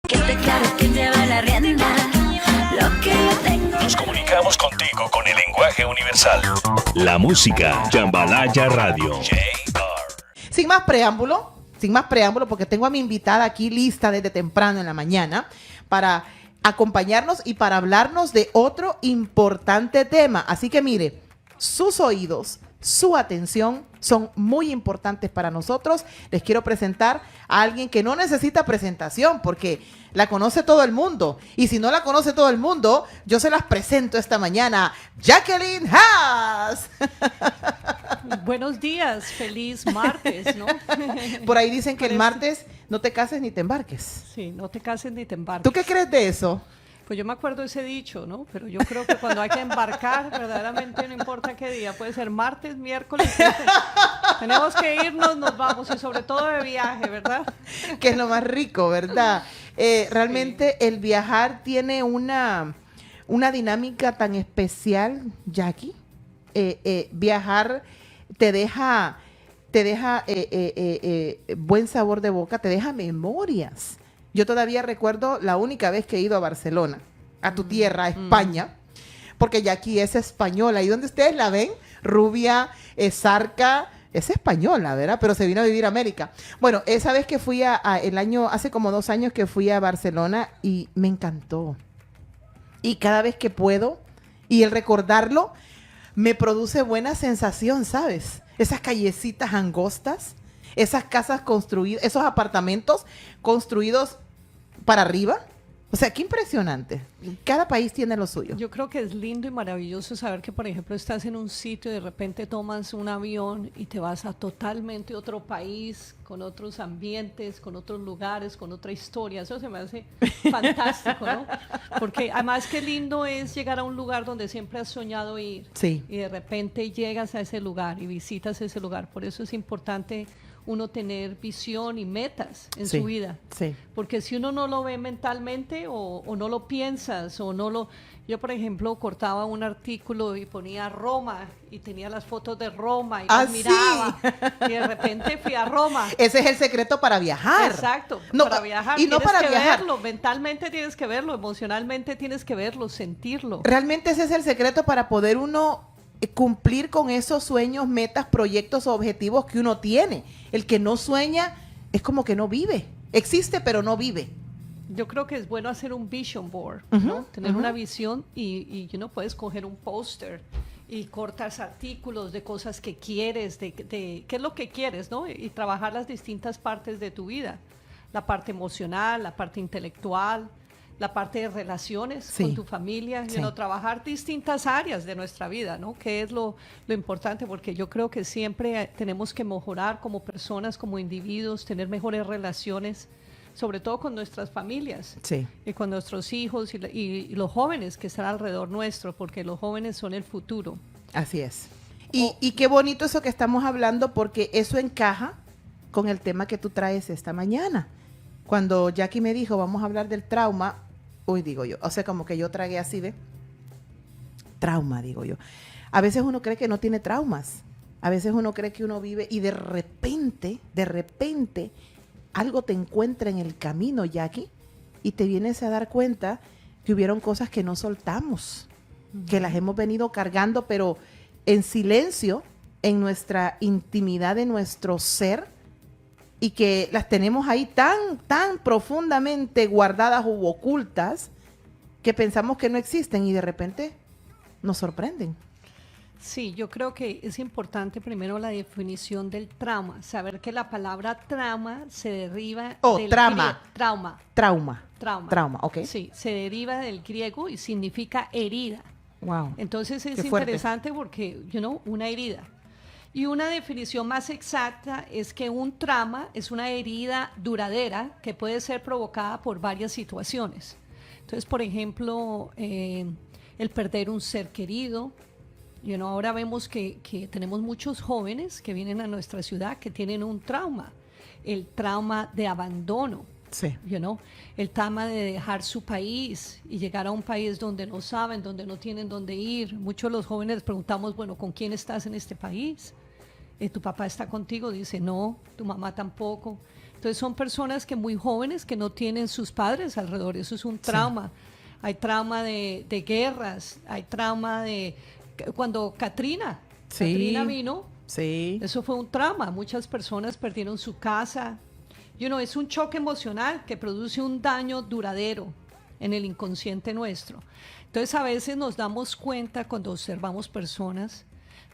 Quede claro quién lleva la rienda. Lo que yo tengo. Nos comunicamos contigo con el lenguaje universal. La música. Jambalaya Radio. Sin más preámbulo, porque tengo a mi invitada aquí lista desde temprano en la mañana para acompañarnos y para hablarnos de otro importante tema. Así que mire, sus oídos, su atención son muy importantes para nosotros. Les quiero presentar a alguien que no necesita presentación porque la conoce todo el mundo. Y si no la conoce todo el mundo, yo se las presento esta mañana. Jacqueline Haas. Buenos días, feliz martes, ¿no? Por ahí dicen que el martes no te cases ni te embarques. Sí, no te cases ni te embarques. ¿Tú qué crees de eso? Pues yo me acuerdo de ese dicho, ¿no? Pero yo creo que cuando hay que embarcar, verdaderamente no importa qué día, puede ser martes, miércoles, tenemos que irnos, nos vamos, y sobre todo de viaje, ¿verdad? Que es lo más rico, ¿verdad? Realmente sí. El viajar tiene una dinámica tan especial, Jackie. Viajar te deja buen sabor de boca, te deja memorias. Yo todavía recuerdo la única vez que he ido a Barcelona, a tu tierra, a España, porque Jackie es española. Y donde ustedes la ven, rubia, zarca, es española, ¿verdad? Pero se vino a vivir a América. Bueno, esa vez que fui hace como 2 años que fui a Barcelona y me encantó. Y cada vez que puedo, y el recordarlo, me produce buena sensación, ¿sabes? Esas callecitas angostas, esas casas construidas, esos apartamentos construidos para arriba. O sea, qué impresionante. Cada país tiene lo suyo. Yo creo que es lindo y maravilloso saber que, por ejemplo, estás en un sitio y de repente tomas un avión y te vas a totalmente otro país, con otros ambientes, con otros lugares, con otra historia. Eso se me hace fantástico, ¿no? Porque además qué lindo es llegar a un lugar donde siempre has soñado ir. Sí. Y de repente llegas a ese lugar y visitas ese lugar. Por eso es importante uno tener visión y metas en su vida. Sí. Porque si uno no lo ve mentalmente o no lo piensas o no lo... Yo, por ejemplo, cortaba un artículo y ponía Roma y tenía las fotos de Roma y las miraba. Y de repente fui a Roma. Ese es el secreto para viajar. Exacto, no, para viajar. Y no tienes para que viajar. verlo, mentalmente tienes que verlo, emocionalmente tienes que verlo, sentirlo. Realmente ese es el secreto para poder uno cumplir con esos sueños, metas, proyectos o objetivos que uno tiene. El que no sueña es como que no vive. Existe, pero no vive. Yo creo que es bueno hacer un vision board, ¿no? Tener una visión y puedes coger un póster y cortas artículos de cosas que quieres, de qué es lo que quieres, ¿no? Y trabajar las distintas partes de tu vida. La parte emocional, la parte intelectual, la parte de relaciones con tu familia, trabajar distintas áreas de nuestra vida, ¿no? Que es lo importante, porque yo creo que siempre tenemos que mejorar como personas, como individuos, tener mejores relaciones, sobre todo con nuestras familias y con nuestros hijos y los jóvenes que están alrededor nuestro, porque los jóvenes son el futuro. Así es. Y qué bonito eso que estamos hablando, porque eso encaja con el tema que tú traes esta mañana. Cuando Jackie me dijo, vamos a hablar del trauma, digo yo, o sea, como que yo tragué así de trauma, digo yo. A veces uno cree que no tiene traumas, a veces uno cree que uno vive y de repente, algo te encuentra en el camino, Jackie, y te vienes a dar cuenta que hubieron cosas que no soltamos, que las hemos venido cargando, pero en silencio, en nuestra intimidad de nuestro ser, y que las tenemos ahí tan profundamente guardadas u ocultas que pensamos que no existen y de repente nos sorprenden. Sí, yo creo que es importante primero la definición del trauma, saber que la palabra trauma se deriva del trauma, ok. Sí, se deriva del griego y significa herida. Wow. Entonces es Qué fuerte. interesante porque, una herida. Y una definición más exacta es que un trauma es una herida duradera que puede ser provocada por varias situaciones. Entonces, por ejemplo, el perder un ser querido. Ahora vemos que tenemos muchos jóvenes que vienen a nuestra ciudad que tienen un trauma. El trauma de abandono. Sí. El trauma de dejar su país y llegar a un país donde no saben, donde no tienen dónde ir. Muchos de los jóvenes preguntamos, ¿con quién estás en este país? ¿Tu papá está contigo? Dice, no, tu mamá tampoco. Entonces son personas que muy jóvenes que no tienen sus padres alrededor, eso es un trauma. Hay trauma de guerras, hay trauma de cuando Katrina vino, eso fue un trauma, muchas personas perdieron su casa. Es un choque emocional que produce un daño duradero en el inconsciente nuestro. Entonces a veces nos damos cuenta cuando observamos personas,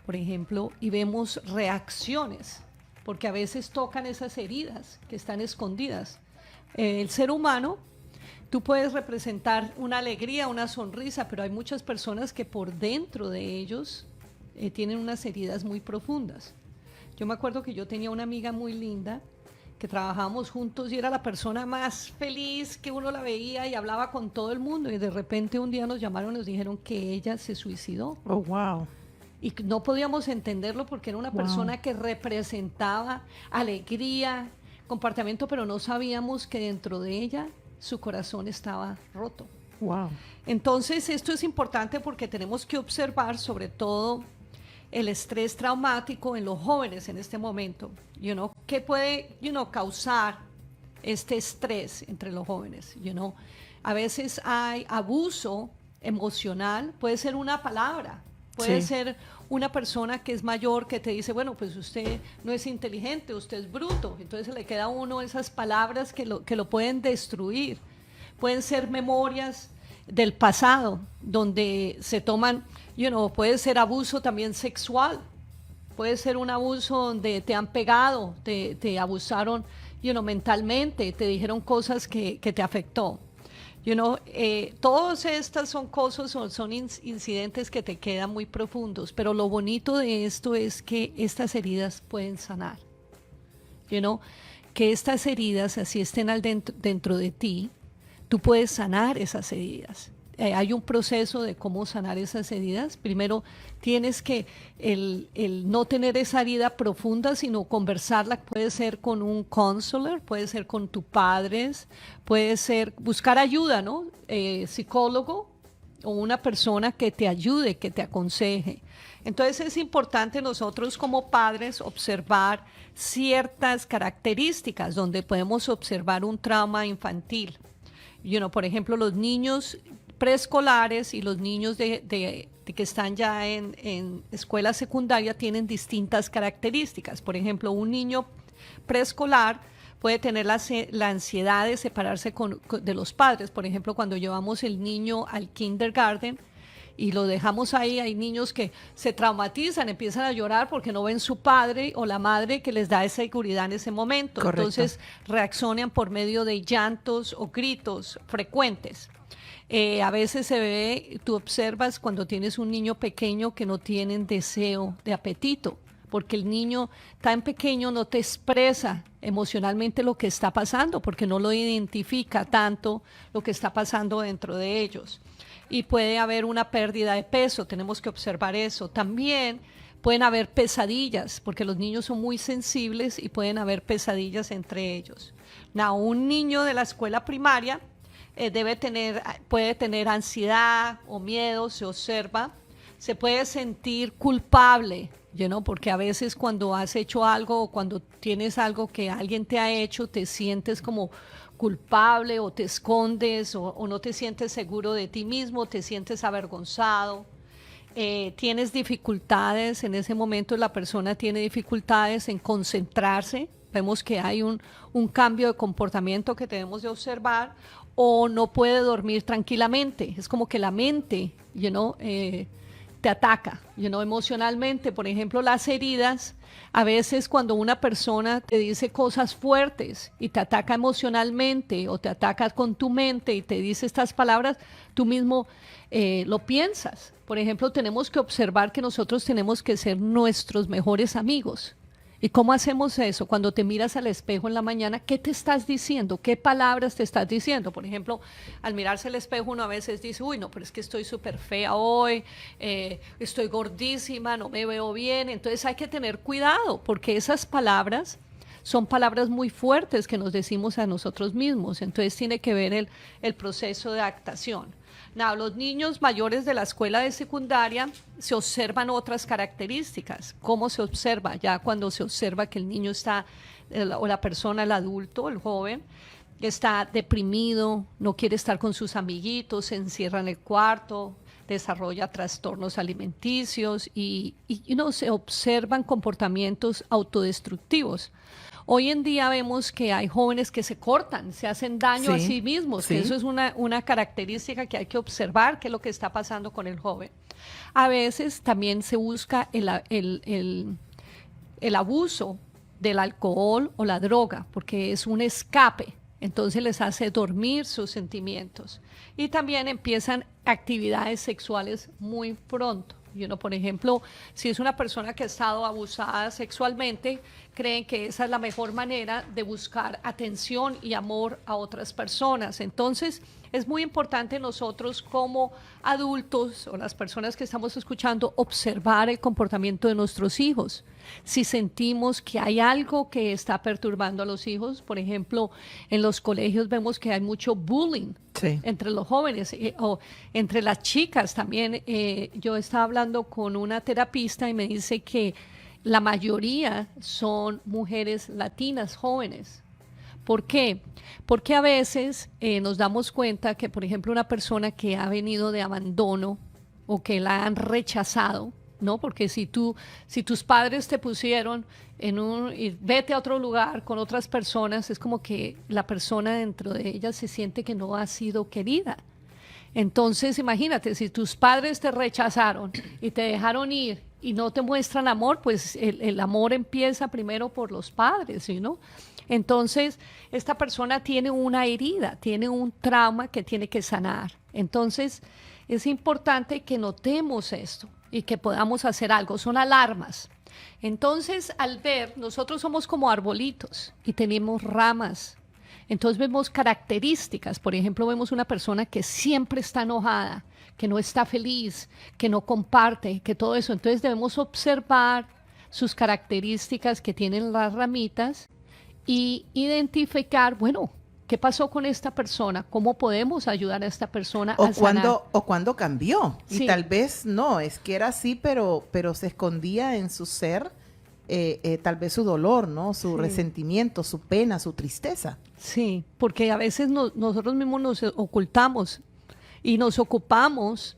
por ejemplo, y vemos reacciones, porque a veces tocan esas heridas que están escondidas. El ser humano, tú puedes representar una alegría, una sonrisa, pero hay muchas personas que por dentro de ellos tienen unas heridas muy profundas. Yo me acuerdo que yo tenía una amiga muy linda que trabajábamos juntos y era la persona más feliz, que uno la veía y hablaba con todo el mundo, y de repente un día nos llamaron y nos dijeron que ella se suicidó. Oh, wow. Y no podíamos entenderlo porque era una persona que representaba alegría, comportamiento, pero no sabíamos que dentro de ella su corazón estaba roto. Wow. Entonces esto es importante porque tenemos que observar sobre todo el estrés traumático en los jóvenes en este momento. ¿Qué puede causar este estrés entre los jóvenes? A veces hay abuso emocional, puede ser una palabra, puede ser una persona que es mayor que te dice, bueno, pues usted no es inteligente, usted es bruto. Entonces le queda a uno esas palabras que lo pueden destruir. Pueden ser memorias del pasado, donde se toman, puede ser abuso también sexual, puede ser un abuso donde te han pegado, te abusaron, mentalmente, te dijeron cosas que te afectó. Todas estas son cosas, son incidentes que te quedan muy profundos, pero lo bonito de esto es que estas heridas pueden sanar. Que estas heridas, así estén dentro de ti, tú puedes sanar esas heridas. Hay un proceso de cómo sanar esas heridas. Primero tienes que el no tener esa herida profunda, sino conversarla. Puede ser con un counselor, puede ser con tus padres, puede ser buscar ayuda, ¿no? Psicólogo o una persona que te ayude, que te aconseje. Entonces es importante nosotros como padres observar ciertas características donde podemos observar un trauma infantil. Por ejemplo, los niños preescolares y los niños que están ya en escuela secundaria tienen distintas características. Por ejemplo, un niño preescolar puede tener la ansiedad de separarse de los padres. Por ejemplo, cuando llevamos el niño al kindergarten y lo dejamos ahí, hay niños que se traumatizan, empiezan a llorar porque no ven su padre o la madre que les da esa seguridad en ese momento. Correcto. Entonces reaccionan por medio de llantos o gritos frecuentes. A veces se ve, tú observas cuando tienes un niño pequeño que no tienen deseo de apetito, porque el niño tan pequeño no te expresa emocionalmente lo que está pasando, porque no lo identifica tanto lo que está pasando dentro de ellos. Y puede haber una pérdida de peso, tenemos que observar eso. También pueden haber pesadillas, porque los niños son muy sensibles y pueden haber pesadillas entre ellos. Un niño de la escuela primaria puede tener ansiedad o miedo, se observa, se puede sentir culpable, porque a veces cuando has hecho algo o cuando tienes algo que alguien te ha hecho, te sientes como culpable o te escondes o no te sientes seguro de ti mismo, te sientes avergonzado. Tienes dificultades, en ese momento la persona tiene dificultades en concentrarse, vemos que hay un cambio de comportamiento que debemos de observar, o no puede dormir tranquilamente, es como que la mente, te ataca, emocionalmente. Por ejemplo, las heridas, a veces cuando una persona te dice cosas fuertes y te ataca emocionalmente o te ataca con tu mente y te dice estas palabras, tú mismo lo piensas. Por ejemplo, tenemos que observar que nosotros tenemos que ser nuestros mejores amigos. ¿Y cómo hacemos eso? Cuando te miras al espejo en la mañana, ¿qué te estás diciendo? ¿Qué palabras te estás diciendo? Por ejemplo, al mirarse al espejo uno a veces dice, uy, no, pero es que estoy súper fea hoy, estoy gordísima, no me veo bien. Entonces hay que tener cuidado, porque esas palabras son palabras muy fuertes que nos decimos a nosotros mismos. Entonces tiene que ver el proceso de adaptación. Los niños mayores de la escuela de secundaria se observan otras características. ¿Cómo se observa? Ya cuando se observa que el niño está o la persona, el adulto, el joven, está deprimido, no quiere estar con sus amiguitos, se encierra en el cuarto, desarrolla trastornos alimenticios y se observan comportamientos autodestructivos. Hoy en día vemos que hay jóvenes que se cortan, se hacen daño a sí mismos, que eso es una característica que hay que observar, qué es lo que está pasando con el joven. A veces también se busca el abuso del alcohol o la droga, porque es un escape. Entonces les hace dormir sus sentimientos. Y también empiezan actividades sexuales muy pronto. Por ejemplo, si es una persona que ha estado abusada sexualmente, creen que esa es la mejor manera de buscar atención y amor a otras personas. Entonces, es muy importante nosotros como adultos o las personas que estamos escuchando observar el comportamiento de nuestros hijos. Si sentimos que hay algo que está perturbando a los hijos, por ejemplo, en los colegios vemos que hay mucho bullying entre los jóvenes o entre las chicas también. Yo estaba hablando con una terapista y me dice que la mayoría son mujeres latinas jóvenes. ¿Por qué? Porque a veces nos damos cuenta que, por ejemplo, una persona que ha venido de abandono o que la han rechazado, ¿no? Porque si tus padres te pusieron y vete a otro lugar con otras personas, es como que la persona dentro de ella se siente que no ha sido querida. Entonces, imagínate, si tus padres te rechazaron y te dejaron ir y no te muestran amor, pues el amor empieza primero por los padres, ¿sí, no? Entonces, esta persona tiene una herida, tiene un trauma que tiene que sanar. Entonces, es importante que notemos esto y que podamos hacer algo. Son alarmas. Entonces, al ver, nosotros somos como arbolitos y tenemos ramas. Entonces vemos características. Por ejemplo, vemos una persona que siempre está enojada, que no está feliz, que no comparte, que todo eso. Entonces debemos observar sus características que tienen las ramitas y identificar, bueno, ¿qué pasó con esta persona? ¿Cómo podemos ayudar a esta persona a sanar? O cuándo cambió. Sí. Y tal vez no, es que era así, pero se escondía en su ser tal vez su dolor, ¿no? Su resentimiento, su pena, su tristeza. Sí, porque a veces nosotros mismos nos ocultamos y nos ocupamos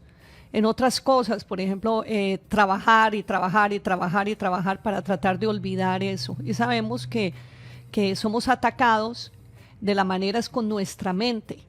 en otras cosas, por ejemplo, trabajar para tratar de olvidar eso. Y sabemos que somos atacados de la manera es con nuestra mente.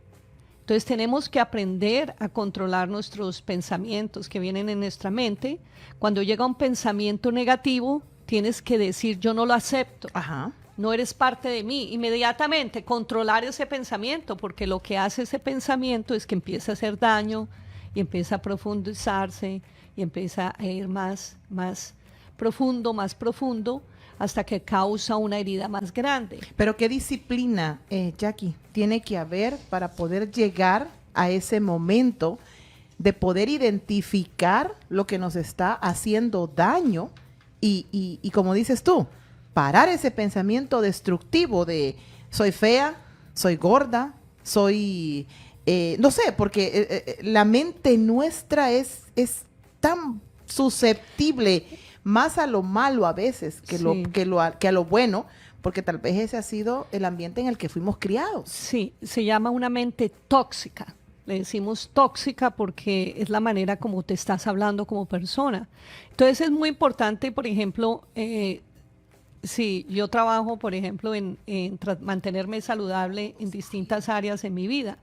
Entonces tenemos que aprender a controlar nuestros pensamientos que vienen en nuestra mente. Cuando llega un pensamiento negativo, tienes que decir, yo no lo acepto. Ajá. No eres parte de mí. Inmediatamente controlar ese pensamiento, porque lo que hace ese pensamiento es que empieza a hacer daño y empieza a profundizarse y empieza a ir más profundo, hasta que causa una herida más grande. Pero ¿qué disciplina, Jackie, tiene que haber para poder llegar a ese momento de poder identificar lo que nos está haciendo daño y como dices tú, parar ese pensamiento destructivo de soy fea, soy gorda, soy... no sé, porque la mente nuestra es tan susceptible más a lo malo a veces que a lo bueno, porque tal vez ese ha sido el ambiente en el que fuimos criados. Sí, se llama una mente tóxica. Le decimos tóxica porque es la manera como te estás hablando como persona. Entonces es muy importante, por ejemplo, si yo trabajo, por ejemplo, en mantenerme saludable en distintas áreas en mi vida.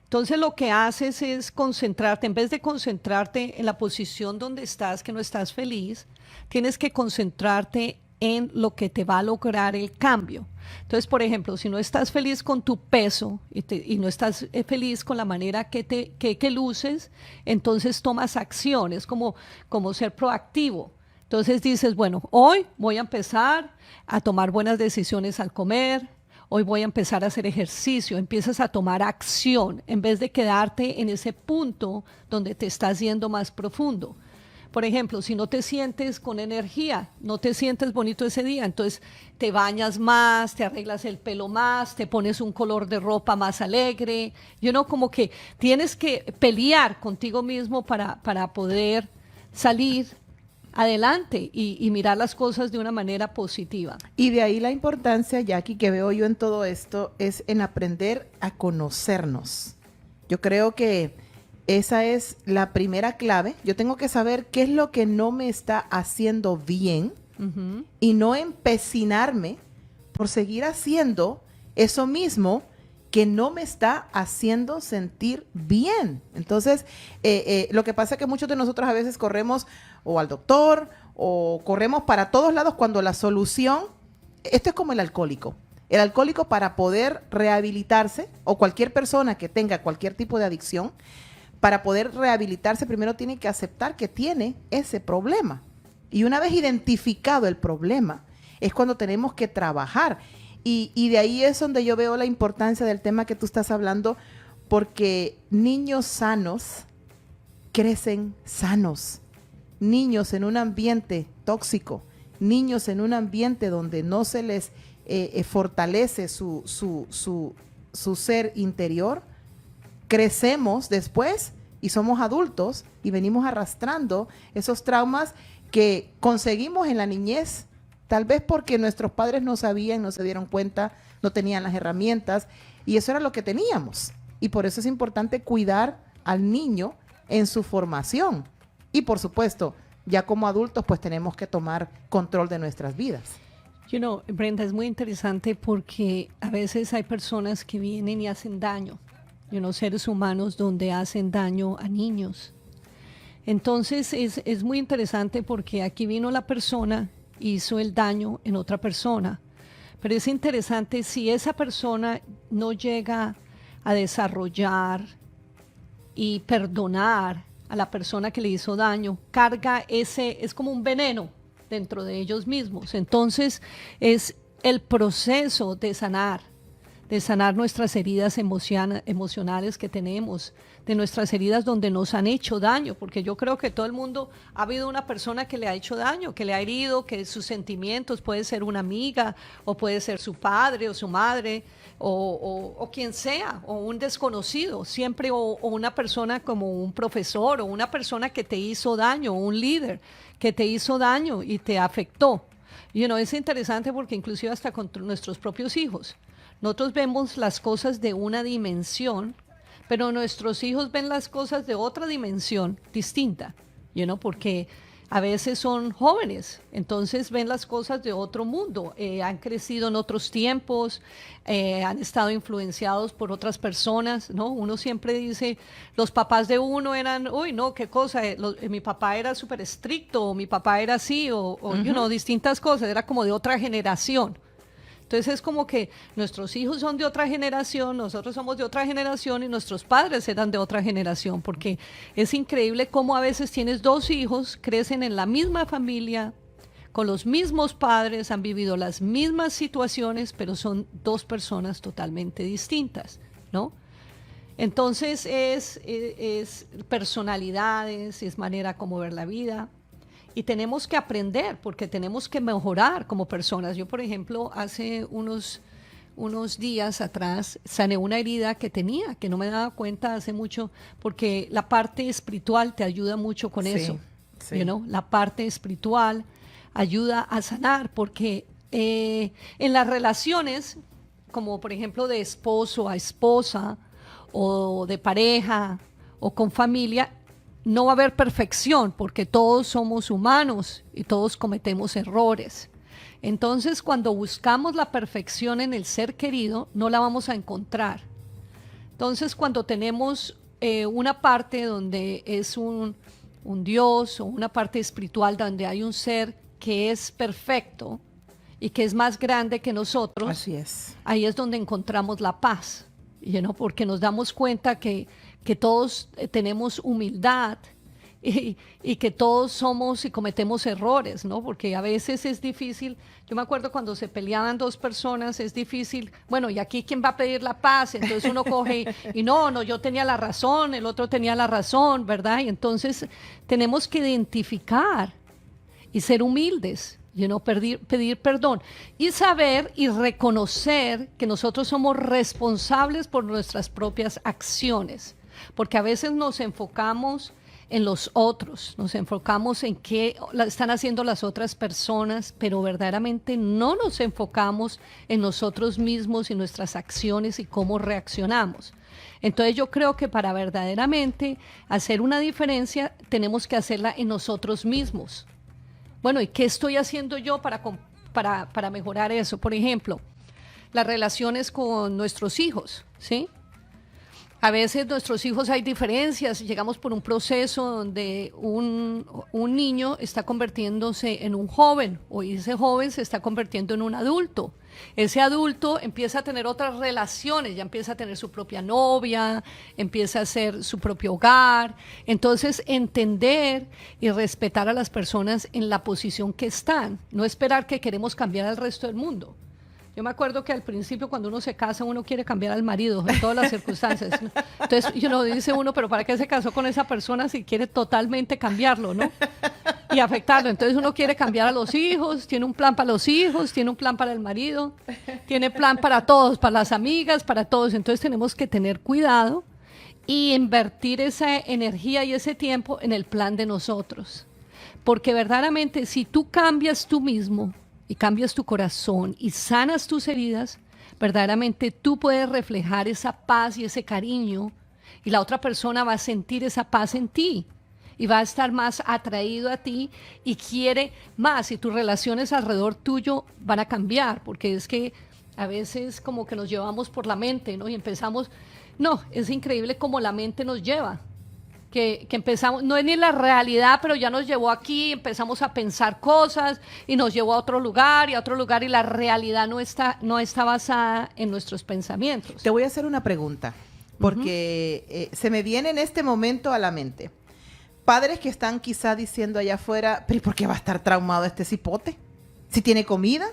Entonces lo que haces es concentrarte, en vez de concentrarte en la posición donde estás, que no estás feliz, tienes que concentrarte en lo que te va a lograr el cambio. Entonces, por ejemplo, si no estás feliz con tu peso y no estás feliz con la manera que luces, entonces tomas acciones como ser proactivo. Entonces dices, bueno, hoy voy a empezar a tomar buenas decisiones al comer, hoy voy a empezar a hacer ejercicio, empiezas a tomar acción en vez de quedarte en ese punto donde te estás yendo más profundo. Por ejemplo, si no te sientes con energía, no te sientes bonito ese día, entonces te bañas más, te arreglas el pelo más, te pones un color de ropa más alegre. Como que tienes que pelear contigo mismo para poder salir adelante y mirar las cosas de una manera positiva. Y de ahí la importancia, Jackie, que veo yo en todo esto, es en aprender a conocernos. Yo creo que esa es la primera clave. Yo tengo que saber qué es lo que no me está haciendo bien y no empecinarme por seguir haciendo eso mismo que no me está haciendo sentir bien. Entonces, lo que pasa es que muchos de nosotros a veces corremos o al doctor o corremos para todos lados cuando la solución, esto es como el alcohólico. El alcohólico, para poder rehabilitarse, o cualquier persona que tenga cualquier tipo de adicción, para poder rehabilitarse primero tiene que aceptar que tiene ese problema. Y una vez identificado el problema, es cuando tenemos que trabajar. Y de ahí es donde yo veo la importancia del tema que tú estás hablando, porque niños sanos crecen sanos. Niños en un ambiente tóxico, niños en un ambiente donde no se les fortalece su ser interior, crecemos después y somos adultos y venimos arrastrando esos traumas que conseguimos en la niñez, tal vez porque nuestros padres no sabían, no se dieron cuenta, no tenían las herramientas, y eso era lo que teníamos. Y por eso es importante cuidar al niño en su formación. Y por supuesto, ya como adultos, pues tenemos que tomar control de nuestras vidas. Brenda, es muy interesante porque a veces hay personas que vienen y hacen daño, seres humanos donde hacen daño a niños. Entonces es muy interesante porque aquí vino la persona, hizo el daño en otra persona, pero es interesante si esa persona no llega a desarrollar y perdonar a la persona que le hizo daño, carga es como un veneno dentro de ellos mismos. Entonces es el proceso de sanar nuestras heridas emocionales que tenemos, de nuestras heridas donde nos han hecho daño, porque yo creo que todo el mundo ha habido una persona que le ha hecho daño, que le ha herido, que sus sentimientos, puede ser una amiga, o puede ser su padre o su madre, o quien sea, o un desconocido, siempre, o una persona como un profesor, o una persona que te hizo daño, o un líder que te hizo daño y te afectó. Es interesante porque inclusive hasta con nuestros propios hijos, nosotros vemos las cosas de una dimensión, pero nuestros hijos ven las cosas de otra dimensión distinta, porque a veces son jóvenes, entonces ven las cosas de otro mundo, han crecido en otros tiempos, han estado influenciados por otras personas, ¿no? Uno siempre dice, los papás de uno eran, uy, no, qué cosa, mi papá era súper estricto, o mi papá era así, o distintas cosas, era como de otra generación. Entonces es como que nuestros hijos son de otra generación, nosotros somos de otra generación y nuestros padres eran de otra generación, porque es increíble cómo a veces tienes dos hijos, crecen en la misma familia, con los mismos padres, han vivido las mismas situaciones, pero son dos personas totalmente distintas, ¿no? Entonces es personalidades, es manera como ver la vida. Y tenemos que aprender, porque tenemos que mejorar como personas. Yo, por ejemplo, hace unos días atrás sané una herida que tenía, que no me daba cuenta hace mucho, porque la parte espiritual te ayuda mucho con eso. Sí. La parte espiritual ayuda a sanar, porque en las relaciones, como por ejemplo de esposo a esposa, o de pareja, o con familia, no va a haber perfección porque todos somos humanos y todos cometemos errores. Entonces, cuando buscamos la perfección en el ser querido, no la vamos a encontrar. Entonces, cuando tenemos una parte donde es un Dios o una parte espiritual donde hay un ser que es perfecto y que es más grande que nosotros, así es. Ahí es donde encontramos la paz, porque nos damos cuenta que todos tenemos humildad y que todos somos y cometemos errores, ¿no? Porque a veces es difícil. Yo me acuerdo cuando se peleaban dos personas, es difícil. Bueno, ¿y aquí quién va a pedir la paz? Entonces uno coge y no, yo tenía la razón, el otro tenía la razón, ¿verdad? Y entonces tenemos que identificar y ser humildes, pedir perdón y saber y reconocer que nosotros somos responsables por nuestras propias acciones. Porque a veces nos enfocamos en los otros, nos enfocamos en qué están haciendo las otras personas, pero verdaderamente no nos enfocamos en nosotros mismos y nuestras acciones y cómo reaccionamos. Entonces yo creo que para verdaderamente hacer una diferencia tenemos que hacerla en nosotros mismos. Bueno, ¿y qué estoy haciendo yo para mejorar eso? Por ejemplo, las relaciones con nuestros hijos, ¿sí? A veces nuestros hijos hay diferencias, llegamos por un proceso donde un niño está convirtiéndose en un joven, o ese joven se está convirtiendo en un adulto. Ese adulto empieza a tener otras relaciones, ya empieza a tener su propia novia, empieza a hacer su propio hogar. Entonces, entender y respetar a las personas en la posición que están, no esperar que queremos cambiar al resto del mundo. Yo me acuerdo que al principio cuando uno se casa uno quiere cambiar al marido en todas las circunstancias, ¿no? Entonces dice uno, pero ¿para qué se casó con esa persona si quiere totalmente cambiarlo, ¿no? Y afectarlo. Entonces uno quiere cambiar a los hijos, tiene un plan para los hijos, tiene un plan para el marido, tiene plan para todos, para las amigas, para todos. Entonces tenemos que tener cuidado y invertir esa energía y ese tiempo en el plan de nosotros. Porque verdaderamente si tú cambias tú mismo, y cambias tu corazón y sanas tus heridas, verdaderamente tú puedes reflejar esa paz y ese cariño y la otra persona va a sentir esa paz en ti y va a estar más atraído a ti y quiere más y tus relaciones alrededor tuyo van a cambiar, porque es que a veces como que nos llevamos por la mente, ¿no? Y empezamos, no, es increíble cómo la mente nos lleva. Que empezamos, no es ni la realidad, pero ya nos llevó aquí, empezamos a pensar cosas y nos llevó a otro lugar y la realidad no está basada en nuestros pensamientos. Te voy a hacer una pregunta, porque se me viene en este momento a la mente. Padres que están quizá diciendo allá afuera, pero ¿y por qué va a estar traumado este cipote? Si tiene comida,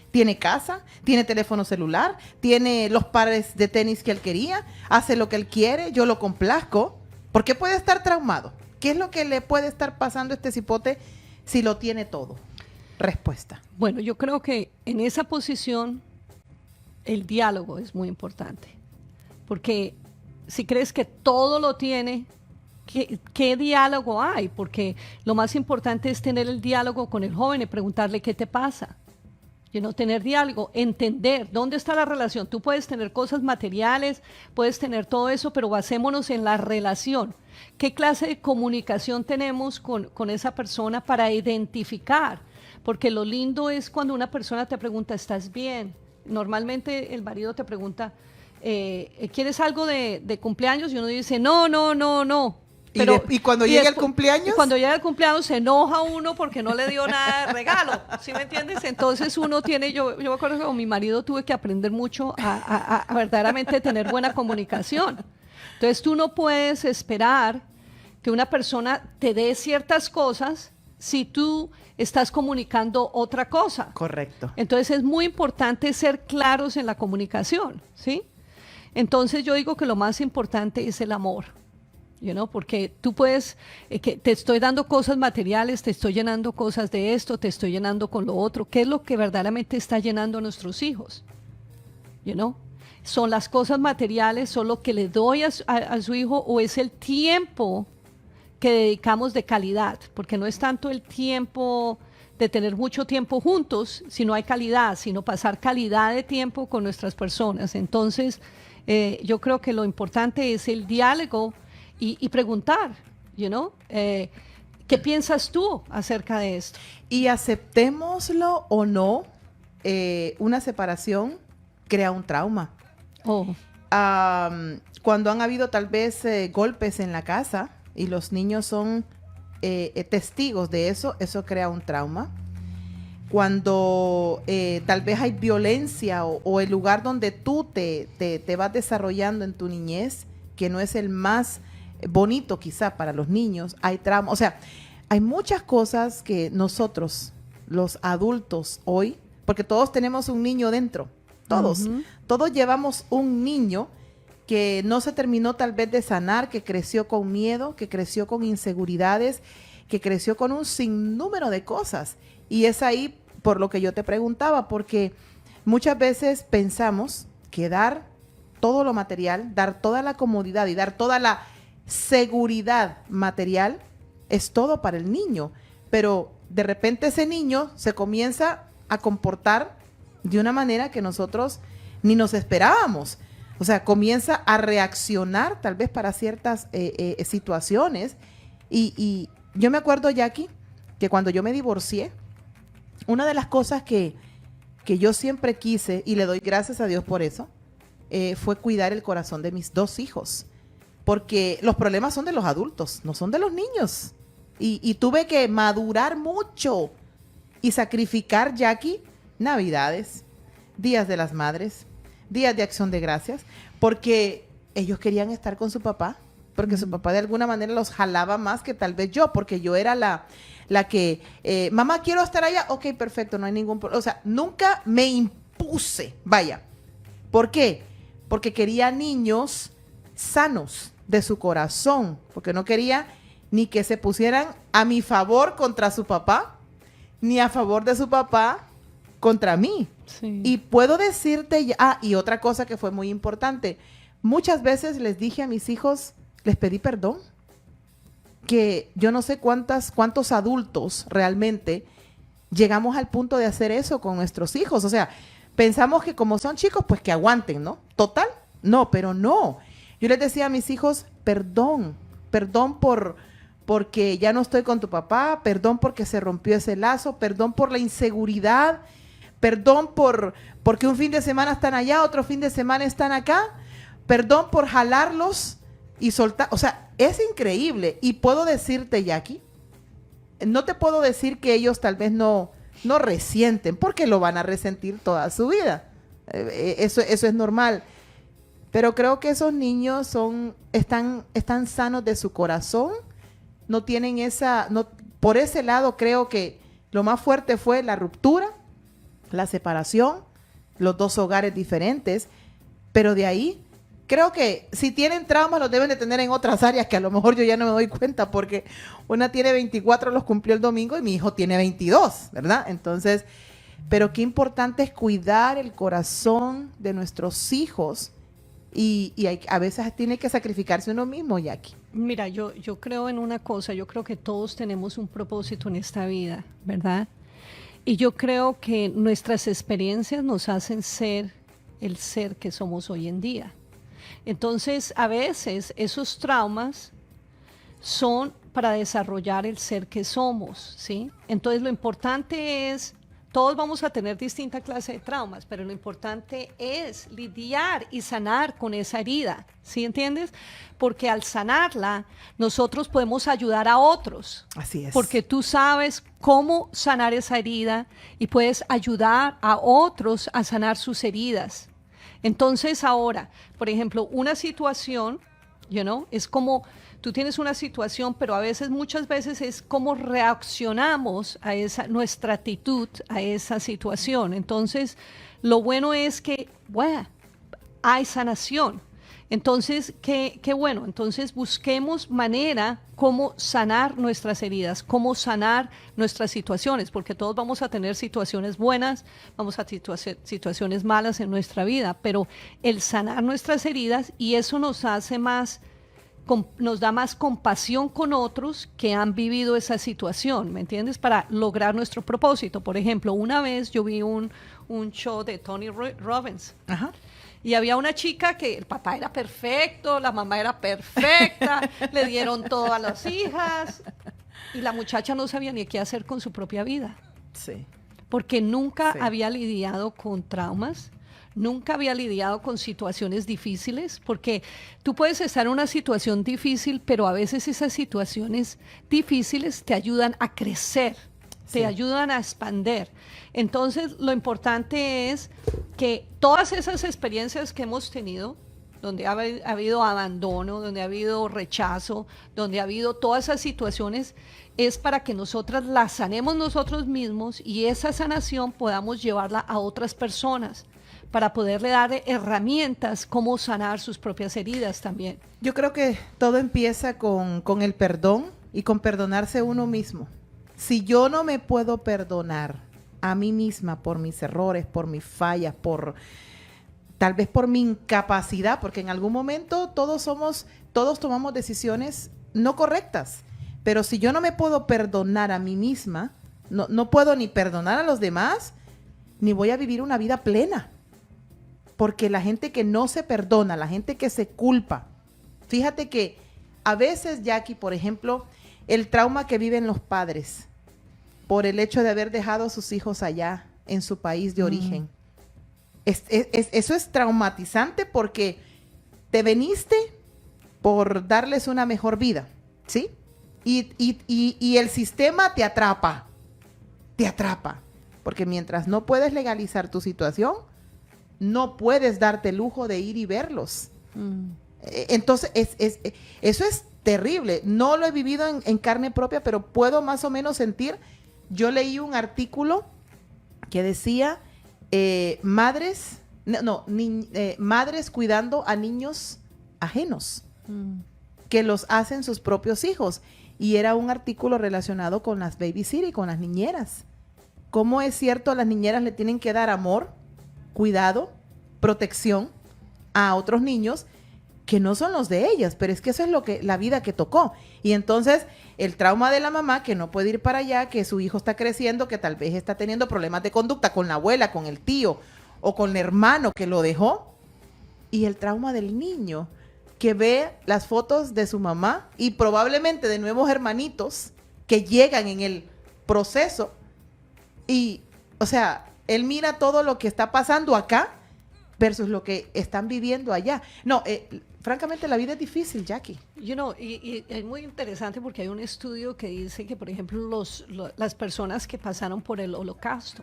tiene casa, tiene teléfono celular, tiene los pares de tenis que él quería, hace lo que él quiere, yo lo complazco. ¿Por qué puede estar traumado? ¿Qué es lo que le puede estar pasando a este cipote si lo tiene todo? Respuesta. Bueno, yo creo que en esa posición el diálogo es muy importante. Porque si crees que todo lo tiene, ¿qué diálogo hay? Porque lo más importante es tener el diálogo con el joven y preguntarle qué te pasa. Tener diálogo, entender dónde está la relación. Tú puedes tener cosas materiales, puedes tener todo eso, pero basémonos en la relación. ¿Qué clase de comunicación tenemos con esa persona para identificar? Porque lo lindo es cuando una persona te pregunta, ¿estás bien? Normalmente el marido te pregunta, ¿quieres algo de cumpleaños? Y uno dice, no. Pero, ¿Y cuando llega el cumpleaños? Y cuando llega el cumpleaños se enoja uno porque no le dio nada de regalo, ¿sí me entiendes? Entonces uno tiene, yo me acuerdo que con mi marido tuve que aprender mucho a verdaderamente tener buena comunicación. Entonces tú no puedes esperar que una persona te dé ciertas cosas si tú estás comunicando otra cosa. Correcto. Entonces es muy importante ser claros en la comunicación, ¿sí? Entonces yo digo que lo más importante es el amor. Porque tú puedes, que te estoy dando cosas materiales, te estoy llenando cosas de esto, te estoy llenando con lo otro. ¿Qué es lo que verdaderamente está llenando a nuestros hijos? ¿Son las cosas materiales, son lo que le doy a su hijo o es el tiempo que dedicamos de calidad? Porque no es tanto el tiempo de tener mucho tiempo juntos, si no hay calidad, sino pasar calidad de tiempo con nuestras personas. Entonces, yo creo que lo importante es el diálogo y preguntar, ¿qué piensas tú acerca de esto? Y aceptémoslo o no, una separación crea un trauma. Cuando han habido tal vez golpes en la casa y los niños son testigos de eso, eso crea un trauma. Cuando tal vez hay violencia o el lugar donde tú te vas desarrollando en tu niñez, que no es el más bonito quizá para los niños, hay trauma. O sea, hay muchas cosas que nosotros, los adultos hoy, porque todos tenemos un niño dentro, todos llevamos un niño que no se terminó tal vez de sanar, que creció con miedo, que creció con inseguridades, que creció con un sinnúmero de cosas. Y es ahí por lo que yo te preguntaba, porque muchas veces pensamos que dar todo lo material, dar toda la comodidad y dar toda la seguridad material es todo para el niño, pero de repente ese niño se comienza a comportar de una manera que nosotros ni nos esperábamos. O sea, comienza a reaccionar tal vez para ciertas situaciones. Y yo me acuerdo, Jackie, que cuando yo me divorcié, una de las cosas que yo siempre quise, y le doy gracias a Dios por eso, fue cuidar el corazón de mis 2 hijos. Porque los problemas son de los adultos, no son de los niños. Y tuve que madurar mucho y sacrificar, Jackie, Navidades, Días de las Madres, Días de Acción de Gracias, porque ellos querían estar con su papá, porque su papá de alguna manera los jalaba más que tal vez yo, porque yo era la que, mamá, quiero estar allá, ok, perfecto, no hay ningún problema. O sea, nunca me impuse, vaya. ¿Por qué? Porque quería niños sanos de su corazón, porque no quería ni que se pusieran a mi favor contra su papá, ni a favor de su papá contra mí. Sí. Y puedo decirte, y otra cosa que fue muy importante, muchas veces les dije a mis hijos, les pedí perdón, que yo no sé cuántos adultos realmente llegamos al punto de hacer eso con nuestros hijos. O sea, pensamos que como son chicos, pues que aguanten, ¿no? Total, no, pero no. Yo les decía a mis hijos, perdón porque ya no estoy con tu papá, perdón porque se rompió ese lazo, perdón por la inseguridad, perdón porque un fin de semana están allá, otro fin de semana están acá, perdón por jalarlos y soltar. O sea, es increíble. Y puedo decirte, Jackie, no te puedo decir que ellos tal vez no resienten, porque lo van a resentir toda su vida. Eso es normal. Pero creo que esos niños están sanos de su corazón, no tienen por ese lado creo que lo más fuerte fue la ruptura, la separación, los 2 hogares diferentes, pero de ahí creo que si tienen traumas los deben de tener en otras áreas que a lo mejor yo ya no me doy cuenta, porque una tiene 24, los cumplió el domingo, y mi hijo tiene 22, ¿verdad? Entonces, pero qué importante es cuidar el corazón de nuestros hijos, y a veces tiene que sacrificarse uno mismo, Jackie. Mira, yo creo en una cosa, yo creo que todos tenemos un propósito en esta vida, ¿verdad? Y yo creo que nuestras experiencias nos hacen ser el ser que somos hoy en día. Entonces, a veces esos traumas son para desarrollar el ser que somos, ¿sí? Entonces, lo importante es, todos vamos a tener distinta clase de traumas, pero lo importante es lidiar y sanar con esa herida, ¿sí entiendes? Porque al sanarla, nosotros podemos ayudar a otros. Así es. Porque tú sabes cómo sanar esa herida y puedes ayudar a otros a sanar sus heridas. Entonces ahora, por ejemplo, una situación, es como tú tienes una situación, pero muchas veces es cómo reaccionamos a nuestra actitud a esa situación. Entonces, lo bueno es que, hay sanación. Entonces, qué bueno. Entonces, busquemos manera cómo sanar nuestras heridas, cómo sanar nuestras situaciones, porque todos vamos a tener situaciones buenas, vamos a tener situaciones malas en nuestra vida, pero el sanar nuestras heridas, y eso nos hace nos da más compasión con otros que han vivido esa situación, ¿me entiendes? Para lograr nuestro propósito. Por ejemplo, una vez yo vi un show de Tony Robbins. Ajá. Y había una chica que el papá era perfecto, la mamá era perfecta, le dieron todo a las hijas, y la muchacha no sabía ni qué hacer con su propia vida. Sí. Porque nunca Sí. había lidiado con traumas, nunca había lidiado con situaciones difíciles, porque tú puedes estar en una situación difícil, pero a veces esas situaciones difíciles te ayudan a crecer, Sí. te ayudan a expandir. Entonces, lo importante es que todas esas experiencias que hemos tenido, donde ha habido abandono, donde ha habido rechazo, donde ha habido todas esas situaciones, es para que nosotras las sanemos nosotros mismos y esa sanación podamos llevarla a otras personas para poderle dar herramientas cómo sanar sus propias heridas también. Yo creo que todo empieza con el perdón y con perdonarse uno mismo. Si yo no me puedo perdonar a mí misma por mis errores, por mis fallas, tal vez por mi incapacidad, porque en algún momento todos tomamos decisiones no correctas, Pero si yo no me puedo perdonar a mí misma, no puedo ni perdonar a los demás, ni voy a vivir una vida plena. Porque la gente que no se perdona, la gente que se culpa, fíjate que a veces, Jackie, por ejemplo, el trauma que viven los padres por el hecho de haber dejado a sus hijos allá en su país de origen, eso es traumatizante porque te veniste por darles una mejor vida, ¿sí? Y el sistema te atrapa, porque mientras no puedes legalizar tu situación, no puedes darte el lujo de ir y verlos. Entonces, eso es terrible. No lo he vivido en carne propia, pero puedo más o menos sentir. Yo leí un artículo que decía madres cuidando a niños ajenos que los hacen sus propios hijos. Y era un artículo relacionado con las babysitter y con las niñeras. ¿Cómo es cierto las niñeras le tienen que dar amor, cuidado, protección a otros niños que no son los de ellas? Pero es que eso es la vida que tocó. Y entonces el trauma de la mamá que no puede ir para allá, que su hijo está creciendo, que tal vez está teniendo problemas de conducta con la abuela, con el tío o con el hermano que lo dejó. Y el trauma del niño que ve las fotos de su mamá y probablemente de nuevos hermanitos que llegan en el proceso. Y, o sea, él mira todo lo que está pasando acá versus lo que están viviendo allá. No, francamente la vida es difícil, Jackie. Y es muy interesante porque hay un estudio que dice que, por ejemplo, las personas que pasaron por el Holocausto,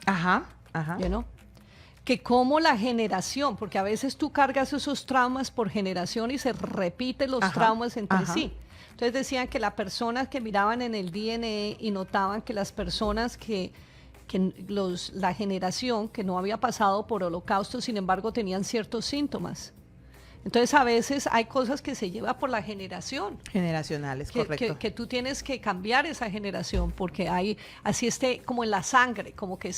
que como la generación, porque a veces tú cargas esos traumas por generación y se repiten los traumas entre sí. Entonces decían que las personas que miraban en el DNA y notaban que las personas la generación que no había pasado por holocausto, sin embargo, tenían ciertos síntomas. Entonces, a veces hay cosas que se lleva por la generación. Generacionales, correcto. Que tú tienes que cambiar esa generación, porque así esté como en la sangre, como que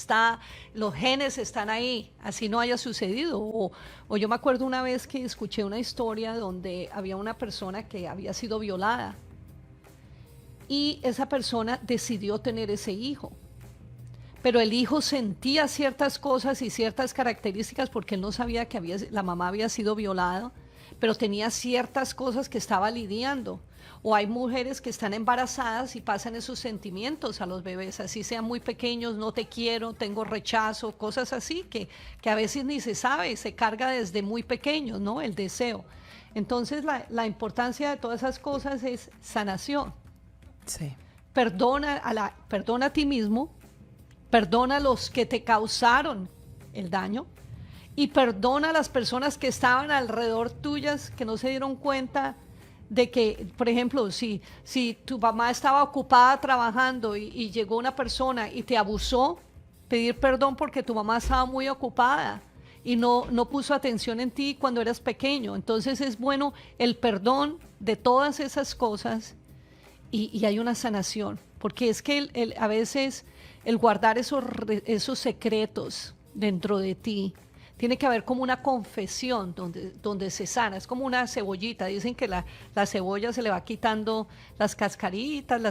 los genes están ahí, así no haya sucedido. O yo me acuerdo una vez que escuché una historia donde había una persona que había sido violada y esa persona decidió tener ese hijo. Pero el hijo sentía ciertas cosas y ciertas características porque él no sabía que la mamá había sido violada, pero tenía ciertas cosas que estaba lidiando. O hay mujeres que están embarazadas y pasan esos sentimientos a los bebés, así sean muy pequeños, no te quiero, tengo rechazo, cosas así que a veces ni se sabe, se carga desde muy pequeños, ¿no? El deseo. Entonces la importancia de todas esas cosas es sanación. Sí. Perdona a ti mismo, perdona a los que te causaron el daño y perdona a las personas que estaban alrededor tuyas que no se dieron cuenta de que, por ejemplo, si tu mamá estaba ocupada trabajando y llegó una persona y te abusó, pedir perdón porque tu mamá estaba muy ocupada y no puso atención en ti cuando eras pequeño. Entonces es bueno el perdón de todas esas cosas y hay una sanación, porque es que a veces el guardar esos secretos dentro de ti, tiene que haber como una confesión donde se sana. Es como una cebollita. Dicen que la cebolla se le va quitando las cascaritas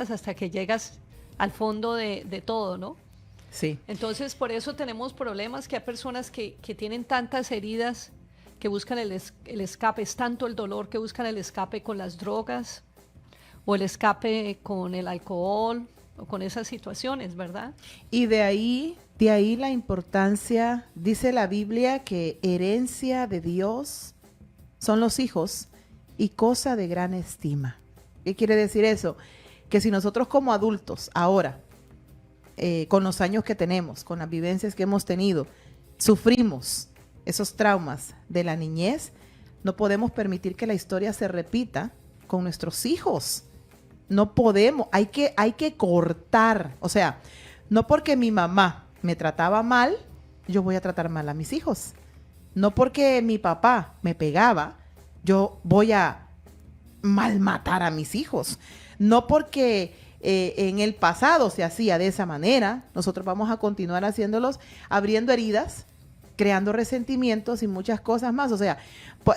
hasta que llegas al fondo de todo, ¿no? Sí. Entonces, por eso tenemos problemas, que hay personas que tienen tantas heridas que buscan el escape. Es tanto el dolor que buscan el escape con las drogas o el escape con el alcohol, o con esas situaciones, ¿verdad? Y de ahí la importancia, dice la Biblia, que herencia de Dios son los hijos y cosa de gran estima. ¿Qué quiere decir eso? Que si nosotros como adultos, ahora, con los años que tenemos, con las vivencias que hemos tenido, sufrimos esos traumas de la niñez, no podemos permitir que la historia se repita con nuestros hijos. No podemos, hay que cortar. O sea, no porque mi mamá me trataba mal, yo voy a tratar mal a mis hijos. No porque mi papá me pegaba, yo voy a malmatar a mis hijos. No porque en el pasado se hacía de esa manera, nosotros vamos a continuar haciéndolos, abriendo heridas creando resentimientos y muchas cosas más. O sea,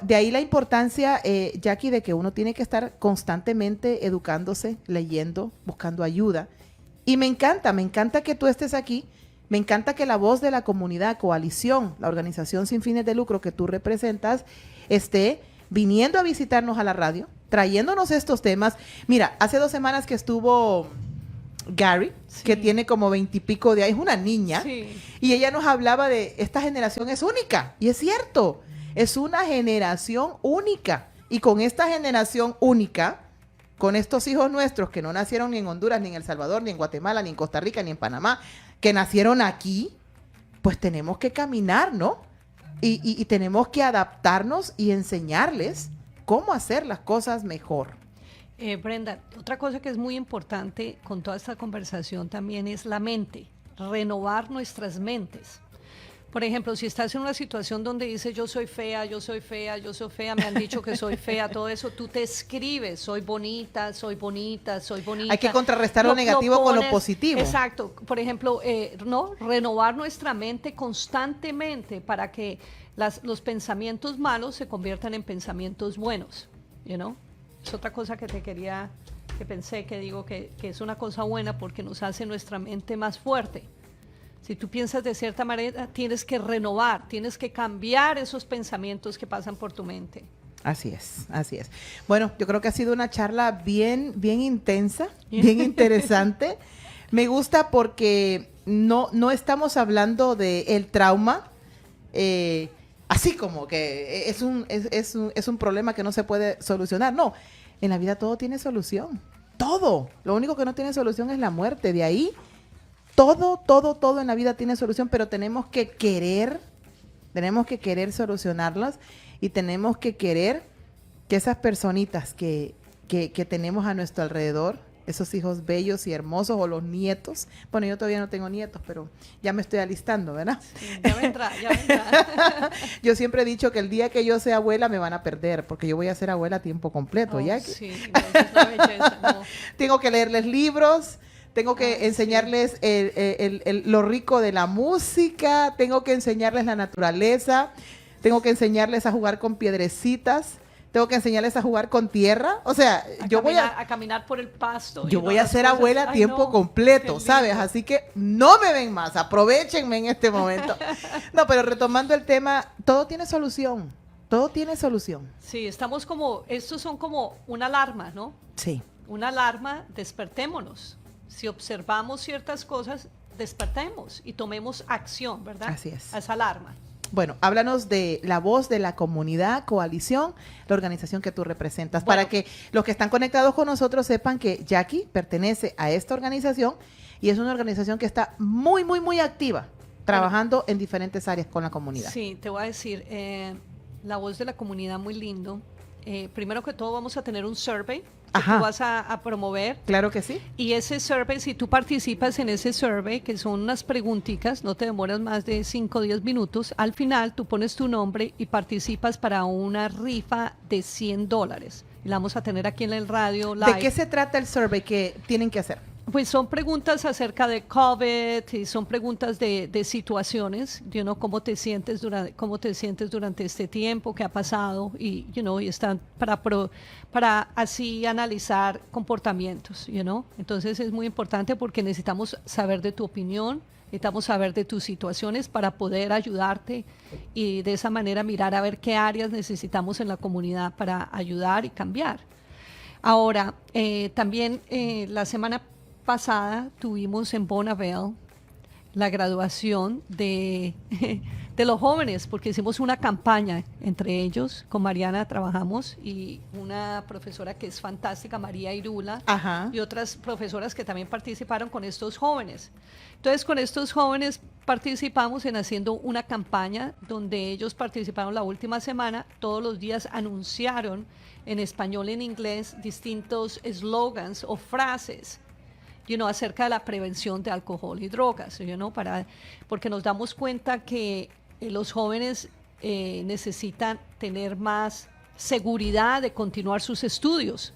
de ahí la importancia, Jackie, de que uno tiene que estar constantemente educándose, leyendo, buscando ayuda. Y me encanta que tú estés aquí. Me encanta que la voz de la comunidad, Coalición, la organización sin fines de lucro que tú representas, esté viniendo a visitarnos a la radio, trayéndonos estos temas. Mira, hace 2 semanas que estuvo Gary, Sí. que tiene como 20 y pico de años, es una niña, Sí. y ella nos hablaba de esta generación es única, y es cierto, es una generación única, y con esta generación única, con estos hijos nuestros que no nacieron ni en Honduras, ni en El Salvador, ni en Guatemala, ni en Costa Rica, ni en Panamá, que nacieron aquí, pues tenemos que caminar, ¿no? Y tenemos que adaptarnos y enseñarles cómo hacer las cosas mejor. Brenda, otra cosa que es muy importante con toda esta conversación también es la mente, renovar nuestras mentes. Por ejemplo, si estás en una situación donde dices yo soy fea, yo soy fea, yo soy fea, me han dicho que soy fea, todo eso, tú te escribes, soy bonita, soy bonita, soy bonita. Hay que contrarrestar lo negativo con lo positivo. Exacto. Por ejemplo, ¿no? Renovar nuestra mente constantemente para que los pensamientos malos se conviertan en pensamientos buenos, you know? Es otra cosa que pensé, que digo que es una cosa buena porque nos hace nuestra mente más fuerte. Si tú piensas de cierta manera, tienes que renovar, tienes que cambiar esos pensamientos que pasan por tu mente. Así es, así es. Bueno, yo creo que ha sido una charla bien intensa, bien interesante. Me gusta porque no estamos hablando del trauma, así como que es un problema que no se puede solucionar. No, en la vida todo tiene solución. Todo. Lo único que no tiene solución es la muerte. De ahí, todo en la vida tiene solución, pero tenemos que querer solucionarlas y tenemos que querer que esas personitas que tenemos a nuestro alrededor, esos hijos bellos y hermosos o los nietos, bueno, yo todavía no tengo nietos, pero ya me estoy alistando, ¿verdad? Sí, ya vendrá, ya vendrá. Yo siempre he dicho que el día que yo sea abuela me van a perder, porque yo voy a ser abuela a tiempo completo, Oh, ya que sí, no, eso es una belleza, no. tengo que leerles libros, tengo que enseñarles lo rico de la música, tengo que enseñarles la naturaleza, tengo que enseñarles a jugar con piedrecitas, tengo que enseñarles a jugar con tierra. O sea, yo voy a caminar por el pasto. yo y voy no a las ser cosas. abuela a Ay, tiempo no, completo, qué ¿sabes? lindo. Así que no me ven más, aprovechenme en este momento. No, pero retomando el tema, todo tiene solución, todo tiene solución. Sí, estos son como una alarma, ¿no? Sí. Una alarma, despertémonos. Si observamos ciertas cosas, despertemos y tomemos acción, ¿verdad? Así es. A esa alarma. Bueno, háblanos de la voz de la comunidad, Coalición, la organización que tú representas, Bueno. para que los que están conectados con nosotros sepan que Jackie pertenece a esta organización y es una organización que está muy activa, trabajando en diferentes áreas con la comunidad. Sí, te voy a decir, la voz de la comunidad muy lindo. Primero que todo vamos a tener un survey que Ajá. tú vas a promover. Claro que sí. Y ese survey, si tú participas en ese survey, que son unas preguntitas, no te demoras más de 5 o 10 minutos, al final tú pones tu nombre y participas para una rifa de $100. Y la vamos a tener aquí en el radio live. ¿De qué se trata el survey que tienen que hacer? Pues son preguntas acerca de COVID y son preguntas de situaciones, cómo te sientes durante este tiempo que ha pasado y y están para así analizar comportamientos, Entonces es muy importante porque necesitamos saber de tu opinión, necesitamos saber de tus situaciones para poder ayudarte y de esa manera mirar a ver qué áreas necesitamos en la comunidad para ayudar y cambiar. Ahora, también la semana pasada tuvimos en Bonneville la graduación de los jóvenes, porque hicimos una campaña entre ellos, con Mariana trabajamos y una profesora que es fantástica, María Irula, Ajá. y otras profesoras que también participaron con estos jóvenes. Entonces, con estos jóvenes participamos en haciendo una campaña donde ellos participaron la última semana, todos los días anunciaron en español y en inglés distintos eslogans o frases acerca de la prevención de alcohol y drogas, porque nos damos cuenta que los jóvenes necesitan tener más seguridad de continuar sus estudios,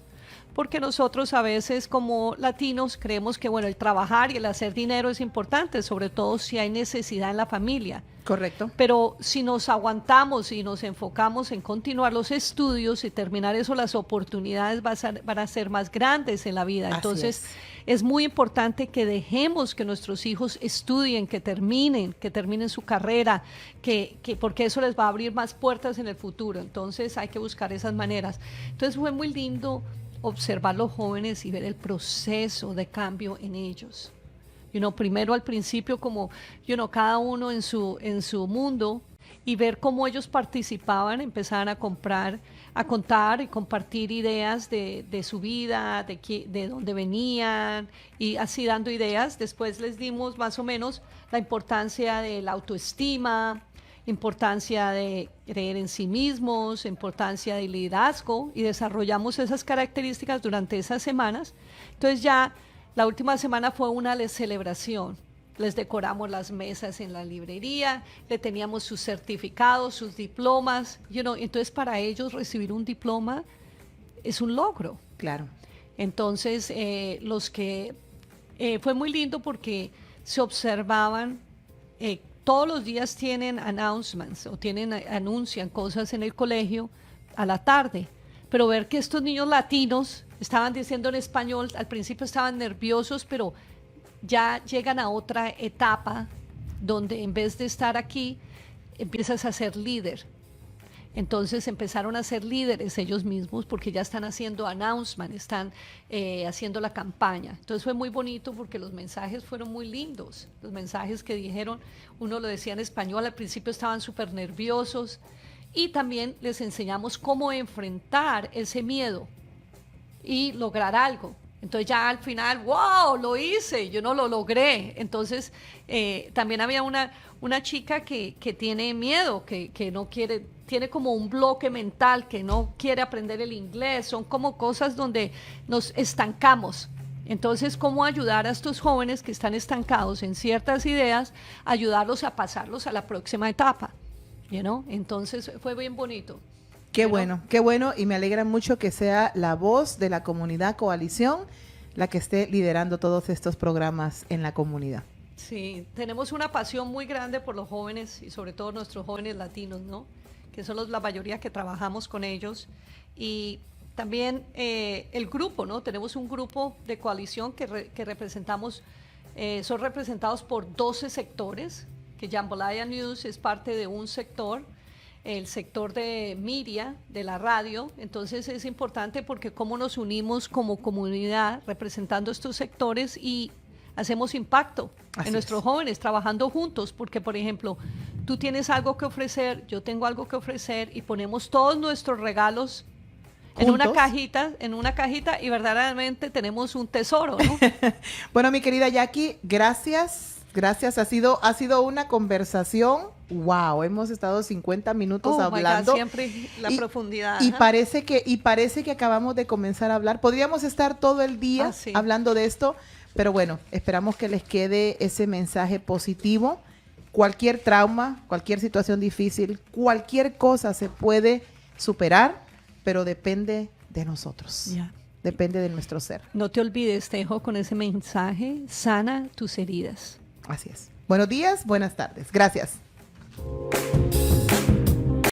porque nosotros a veces como latinos creemos que, bueno, el trabajar y el hacer dinero es importante, sobre todo si hay necesidad en la familia. Correcto. Pero si nos aguantamos y nos enfocamos en continuar los estudios y terminar eso, las oportunidades van a ser más grandes en la vida. Así Entonces, es muy importante que dejemos que nuestros hijos estudien, que terminen su carrera, porque eso les va a abrir más puertas en el futuro. Entonces, hay que buscar esas maneras. Entonces, fue muy lindo observar los jóvenes y ver el proceso de cambio en ellos. Primero al principio como, cada uno en su mundo, y ver cómo ellos participaban, empezaban a contar y compartir ideas de su vida, de dónde venían, y así dando ideas. Después les dimos más o menos la importancia de la autoestima, importancia de creer en sí mismos, importancia del liderazgo, y desarrollamos esas características durante esas semanas. Entonces ya la última semana fue una celebración. Les decoramos las mesas en la librería, le teníamos sus certificados, sus diplomas. Entonces para ellos recibir un diploma es un logro. Claro. Entonces fue muy lindo porque se observaban, todos los días tienen announcements o anuncian cosas en el colegio a la tarde, pero ver que estos niños latinos estaban diciendo en español, al principio estaban nerviosos, pero ya llegan a otra etapa donde en vez de estar aquí, empiezas a ser líder. Entonces empezaron a ser líderes ellos mismos porque ya están haciendo announcement, están haciendo la campaña. Entonces fue muy bonito porque los mensajes fueron muy lindos. Los mensajes que dijeron, uno lo decía en español, al principio estaban súper nerviosos, y también les enseñamos cómo enfrentar ese miedo y lograr algo. Entonces ya al final, wow, lo hice, yo no lo logré. Entonces también había una chica que tiene miedo, que no quiere, tiene como un bloque mental, que no quiere aprender el inglés. Son como cosas donde nos estancamos. Entonces, ¿cómo ayudar a estos jóvenes que están estancados en ciertas ideas, ayudarlos a pasarlos a la próxima etapa? Entonces fue bien bonito. Qué bueno, y me alegra mucho que sea la voz de la comunidad Coalición la que esté liderando todos estos programas en la comunidad. Sí, tenemos una pasión muy grande por los jóvenes y sobre todo nuestros jóvenes latinos, ¿no? Que son la mayoría que trabajamos con ellos. Y también el grupo, ¿no? Tenemos un grupo de Coalición que representamos, son representados por 12 sectores, que Jambalaya News es parte de un sector, el sector de media, de la radio. Entonces es importante porque cómo nos unimos como comunidad representando estos sectores y hacemos impacto en nuestros jóvenes trabajando juntos, porque por ejemplo, tú tienes algo que ofrecer, yo tengo algo que ofrecer, y ponemos todos nuestros regalos en una cajita y verdaderamente tenemos un tesoro, ¿no? Bueno, mi querida Jackie, gracias, ha sido una conversación. Wow, hemos estado 50 minutos hablando. My God, siempre la profundidad. Y parece que acabamos de comenzar a hablar. Podríamos estar todo el día hablando de esto, pero bueno, esperamos que les quede ese mensaje positivo. Cualquier trauma, cualquier situación difícil, cualquier cosa se puede superar, pero depende de nosotros. Depende de nuestro ser. No te olvides, te dejo con ese mensaje: sana tus heridas. Así es. Buenos días, buenas tardes. Gracias.